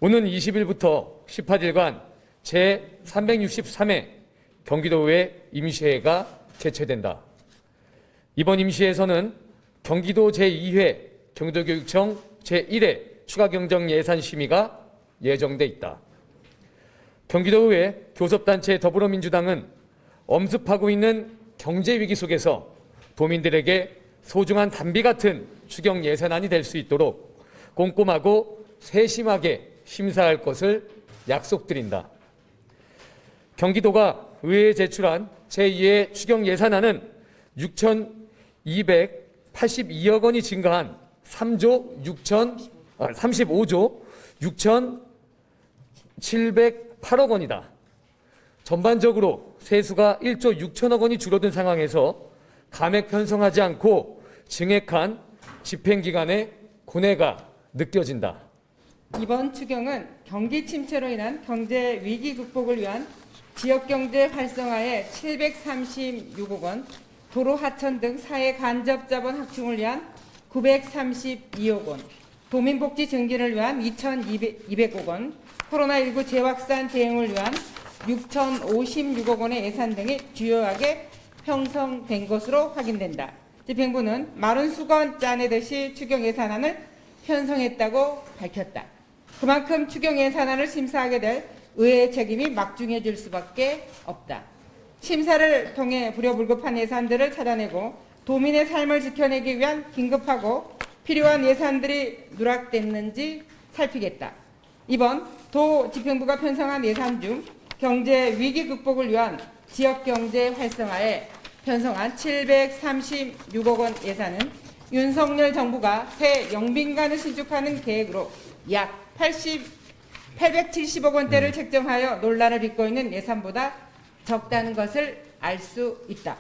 오는 20일부터 18일간 제363회 경기도의회 임시회가 개최된다. 이번 임시회에서는 경기도 제2회 경기도교육청 제1회 추가경정 예산 심의가 예정돼 있다. 경기도의회 교섭단체 더불어민주당은 엄습하고 있는 경제위기 속에서 도민들에게 소중한 담비 같은 추경 예산안이 될 수 있도록 꼼꼼하고 세심하게 심사할 것을 약속드린다. 경기도가 의회에 제출한 제2회 추경 예산안은 6,282억 원이 증가한 35조 6,708억 원이다. 전반적으로 세수가 1조 6천억 원이 줄어든 상황에서 감액 편성하지 않고 증액한 집행기관의 고뇌가 느껴진다. 이번 추경은 경기 침체로 인한 경제 위기 극복을 위한 지역경제 활성화에 736억 원, 도로 하천 등 사회 간접 자본 확충을 위한 932억 원, 도민복지 증진을 위한 2,200억 원, 코로나19 재확산 대응을 위한 6,056억 원의 예산 등이 주요하게 형성된 것으로 확인된다. 집행부는 마른 수건 짜내듯이 추경 예산안을 편성했다고 밝혔다. 그만큼 추경 예산안을 심사하게 될 의회의 책임이 막중해질 수밖에 없다. 심사를 통해 불효불급한 예산들을 찾아내고 도민의 삶을 지켜내기 위한 긴급하고 필요한 예산들이 누락됐는지 살피겠다. 이번 도 집행부가 편성한 예산 중 경제 위기 극복을 위한 지역경제 활성화에 편성한 736억 원 예산은 윤석열 정부가 새 영빈관을 신축하는 계획으로 약 870억 원대를 책정하여 논란을 빚고 있는 예산보다 적다는 것을 알 수 있다.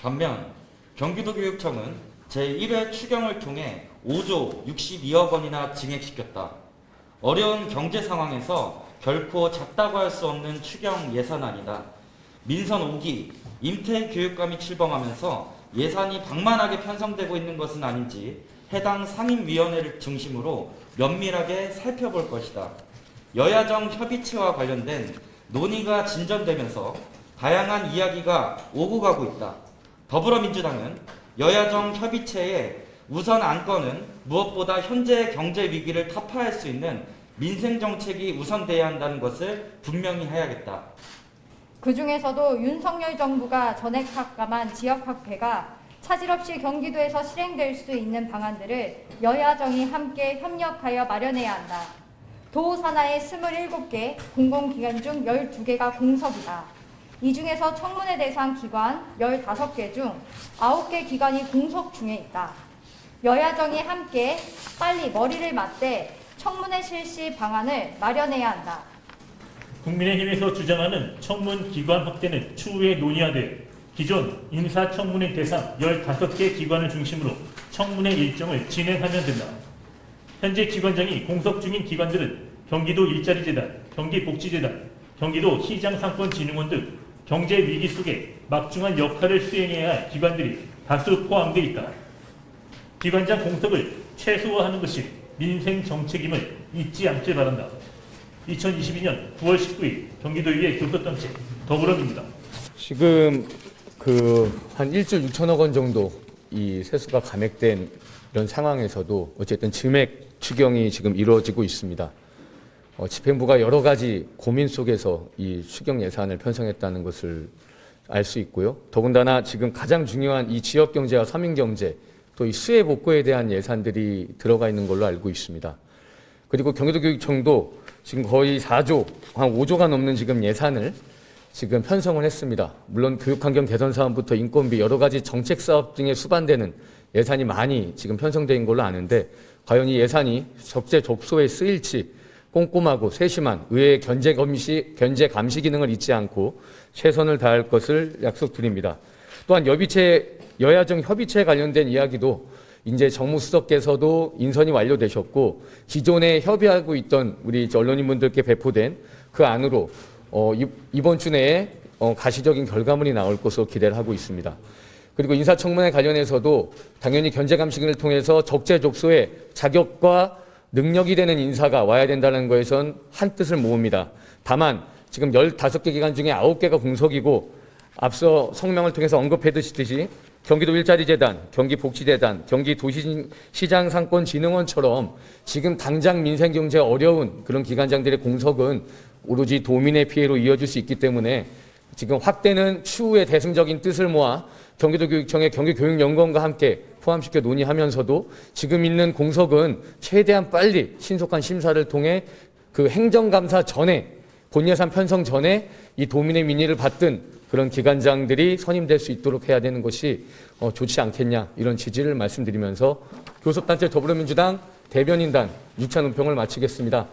반면 경기도교육청은 제1회 추경을 통해 5조 62억 원이나 증액시켰다. 어려운 경제 상황에서 결코 작다고 할 수 없는 추경 예산안이다. 민선 5기 임태 교육감이 출범하면서 예산이 방만하게 편성되고 있는 것은 아닌지 해당 상임위원회를 중심으로 면밀하게 살펴볼 것이다. 여야정 협의체와 관련된 논의가 진전되면서 다양한 이야기가 오고 가고 있다. 더불어민주당은 여야정 협의체의 우선 안건은 무엇보다 현재 경제 위기를 타파할 수 있는 민생 정책이 우선돼야 한다는 것을 분명히 해야겠다. 그 중에서도 윤석열 정부가 전액 삭감한 지역학회가 차질 없이 경기도에서 실행될 수 있는 방안들을 여야정이 함께 협력하여 마련해야 한다. 도 산하의 27개 공공기관 중 12개가 공석이다. 이 중에서 청문회 대상 기관 15개 중 9개 기관이 공석 중에 있다. 여야정이 함께 빨리 머리를 맞대 청문회 실시 방안을 마련해야 한다. 국민의힘에서 주장하는 청문 기관 확대는 추후에 논의하되 기존 인사청문회 대상 15개 기관을 중심으로 청문회 일정을 진행하면 된다. 현재 기관장이 공석 중인 기관들은 경기도 일자리재단, 경기복지재단, 경기도 시장상권진흥원 등 경제 위기 속에 막중한 역할을 수행해야 할 기관들이 다수 포함되어 있다. 기관장 공석을 최소화하는 것이 민생 정책임을 잊지 않길 바란다. 2022년 9월 19일 경기도의회 교섭단체 더불어민주당. 지금 한 1조 6천억 원 정도 이 세수가 감액된 이런 상황에서도 어쨌든 증액 추경이 지금 이루어지고 있습니다. 집행부가 여러 가지 고민 속에서 이 추경 예산을 편성했다는 것을 알 수 있고요. 더군다나 지금 가장 중요한 이 지역경제와 서민경제 또 이 수해 복구에 대한 예산들이 들어가 있는 걸로 알고 있습니다. 그리고 경기도교육청도 지금 거의 4조, 한 5조가 넘는 지금 예산을 지금 편성을 했습니다. 물론 교육환경 개선 사업부터 인건비 여러 가지 정책 사업 등에 수반되는 예산이 많이 지금 편성된 걸로 아는데 과연 이 예산이 적재적소에 쓰일지 꼼꼼하고 세심한 의회의 견제 감시 기능을 잊지 않고 최선을 다할 것을 약속드립니다. 또한 여야정 협의체 관련된 이야기도 이제 정무수석께서도 인선이 완료되셨고 기존에 협의하고 있던 우리 언론인분들께 배포된 그 안으로 이번 주 내에 가시적인 결과물이 나올 것으로 기대를 하고 있습니다. 그리고 인사청문회 관련해서도 당연히 견제감시기를 통해서 적재적소에 자격과 능력이 되는 인사가 와야 된다는 거에선 한 뜻을 모읍니다. 다만 지금 15개 기관 중에 9개가 공석이고 앞서 성명을 통해서 언급해두시듯이 경기도 일자리재단, 경기복지재단, 경기도시장상권진흥원처럼 지금 당장 민생경제 어려운 그런 기관장들의 공석은 오로지 도민의 피해로 이어질 수 있기 때문에 지금 확대는 추후에 대승적인 뜻을 모아 경기도교육청의 경기교육연구원과 함께 포함시켜 논의하면서도 지금 있는 공석은 최대한 빨리 신속한 심사를 통해 그 행정감사 전에 본예산 편성 전에 이 도민의 민의를 받든 그런 기관장들이 선임될 수 있도록 해야 되는 것이 좋지 않겠냐 이런 지지를 말씀드리면서 교섭단체 더불어민주당 대변인단 6차 논평을 마치겠습니다.